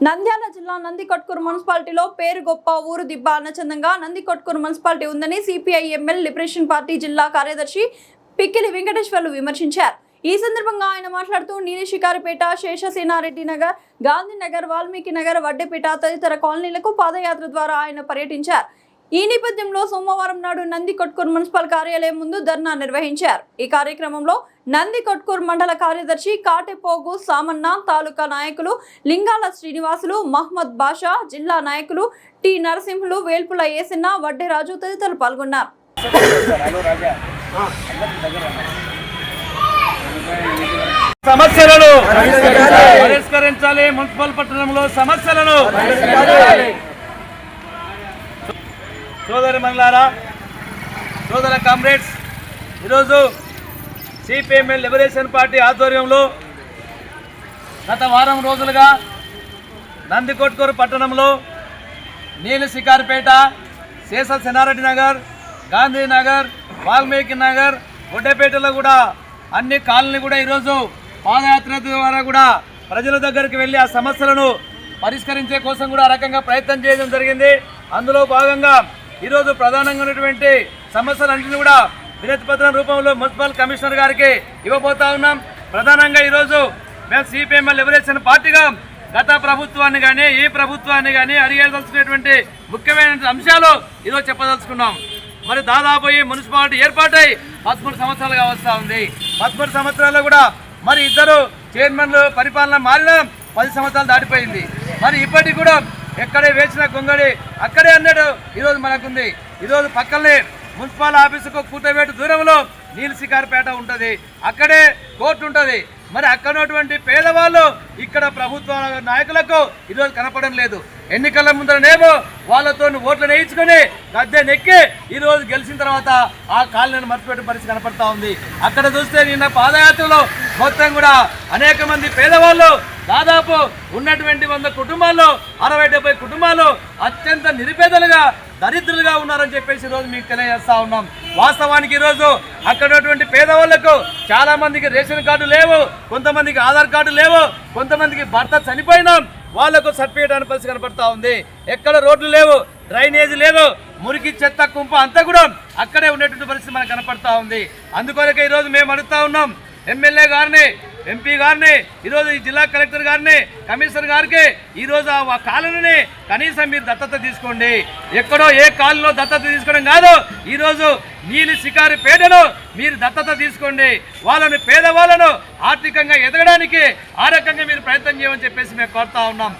నంద్యాల జిల్లా నందికొట్కూరు మున్సిపాలిటీలో పేరు గొప్ప ఊరు దిబ్బ అన్నచందంగా నందికొట్కూరు మున్సిపాలిటీ ఉందని సిపిఐ ఎంఎల్ లిబరేషన్ పార్టీ జిల్లా కార్యదర్శి పిక్కిలి వెంకటేశ్వర్లు విమర్శించారు. ఈ సందర్భంగా ఆయన మాట్లాడుతూ నీలిశికారిపేట, శేషసేనారెడ్డి నగర్, గాంధీనగర్, వాల్మీకి నగర్, వడ్డేపేట తదితర కాలనీలకు పాదయాత్ర ద్వారా ఆయన పర్యటించారు. ఈ నేపథ్యంలో సోమవారం నాడు నందికొట్కూరు మున్సిపల్ కార్యాలయం ముందు ధర్నా నిర్వహించారు. ఈ కార్యక్రమంలో నందికొట్కూరు మండల కార్యదర్శి కాటెపోగు సామన్న, తాలూకా నాయకులు లింగాల శ్రీనివాసులు, మహమ్మద్ బాషా, జిల్లా నాయకులు టి నరసింహులు, వేల్పుల ఏసన్న, వడ్డేరాజు తదితరులు పాల్గొన్నారు. సమస్యలను పరిష్కరించాలి. మున్సిపల్ పట్టణంలో సమస్యలను సోదరి మహిళారా, సోదర కామ్రేడ్స్, ఈరోజు సిపిఎంఎల్ లిబరేషన్ పార్టీ ఆధ్వర్యంలో గత వారం రోజులుగా నందికొట్కూరు పట్టణంలో నీలిశికారిపేట, శేషసేనారెడ్డి నగర్, గాంధీనగర్, వాల్మీకి నగర్, వడ్డేపేటలో కూడా అన్ని కాలనీ కూడా ఈరోజు పాదయాత్ర ద్వారా కూడా ప్రజల దగ్గరికి వెళ్ళి ఆ సమస్యలను పరిష్కరించే కోసం కూడా ఆ రకంగా ప్రయత్నం చేయడం జరిగింది. అందులో భాగంగా ఈరోజు ప్రధానంగా ఉన్నటువంటి సమస్యలన్నింటినీ కూడా వినతి పత్రం రూపంలో మున్సిపల్ కమిషనర్ గారికి ఇవ్వబోతా ఉన్నాం. ప్రధానంగా ఈరోజు మేము సిపిఎంఎల్ లిబరేషన్ పార్టీగా గత ప్రభుత్వాన్ని కానీ ఈ ప్రభుత్వాన్ని కానీ అడిగేదలుచుకునేటువంటి ముఖ్యమైన అంశాలు ఈరోజు చెప్పదలుచుకున్నాం. మరి దాదాపు ఈ మున్సిపాలిటీ ఏర్పాటై 13 సంవత్సరాలుగా వస్తూ ఉంది. 13 సంవత్సరాల్లో కూడా మరి ఇద్దరు చైర్మన్లు పరిపాలన మారిన 10 సంవత్సరాలు దాటిపోయింది. మరి ఇప్పటికి కూడా ఎక్కడే వేసిన గొంగడి అక్కడే అన్నాడు ఈరోజు మనకుంది. ఈరోజు పక్కనే మున్సిపల్ ఆఫీసుకు కూతవేటు దూరంలో నీలిశికారిపేట ఉంటుంది, అక్కడే కోర్టు ఉంటుంది. మరి అక్కడ ఉన్నటువంటి పేదవాళ్ళు ఇక్కడ ప్రభుత్వ నాయకులకు ఈరోజు కనపడడం లేదు. ఎన్నికల ముందరనేమో వాళ్ళతో ఓట్లు వేయించుకొని గద్దె నెక్కి ఈరోజు గెలిచిన తర్వాత ఆ కాలనీని మర్చిపెట్టే పరిస్థితి కనపడతా ఉంది. అక్కడ చూస్తే నిన్న పాదయాత్రలో మొత్తం కూడా అనేక మంది పేదవాళ్ళు, దాదాపు ఉన్నటువంటి 100 కుటుంబాల్లో 60-70 కుటుంబాలు అత్యంత నిరుపేదలుగా, దరిద్రులుగా ఉన్నారని చెప్పేసి ఈరోజు మీకు తెలియజేస్తా ఉన్నాం. వాస్తవానికి ఈరోజు అక్కడ ఉన్నటువంటి పేదవాళ్లకు చాలా మందికి రేషన్ కార్డు లేవు, కొంతమందికి ఆధార్ కార్డు లేవు, కొంతమందికి భర్త చనిపోయినా వాళ్లకు సర్టిఫికేట్ అనే పరిస్థితి కనపడతా ఉంది. ఎక్కడ రోడ్లు లేవు, డ్రైనేజ్ లేదు, మురికి చెత్త కుంప అంతా కూడా అక్కడే ఉన్నటువంటి పరిస్థితి మనకు కనపడతా ఉంది. అందుకొరకే ఈరోజు మేము అడుగుతా ఉన్నాం ఎమ్మెల్యే గారిని, ఎంపీ గారిని, ఈరోజు ఈ జిల్లా కలెక్టర్ గారిని, కమిషనర్ గారికి ఈరోజు ఆ కాలనీని కనీసం మీరు దత్తత తీసుకోండి. ఎక్కడో ఏ కాలనీలో దత్తత తీసుకోవడం కాదు, ఈరోజు నీలిశికారిపేటను మీరు దత్తత తీసుకోండి. వాళ్ళని, పేదవాళ్ళను ఆర్థికంగా ఎదగడానికి ఆ రకంగా మీరు ప్రయత్నం చేయమని చెప్పేసి మేము కోరుతా ఉన్నాం.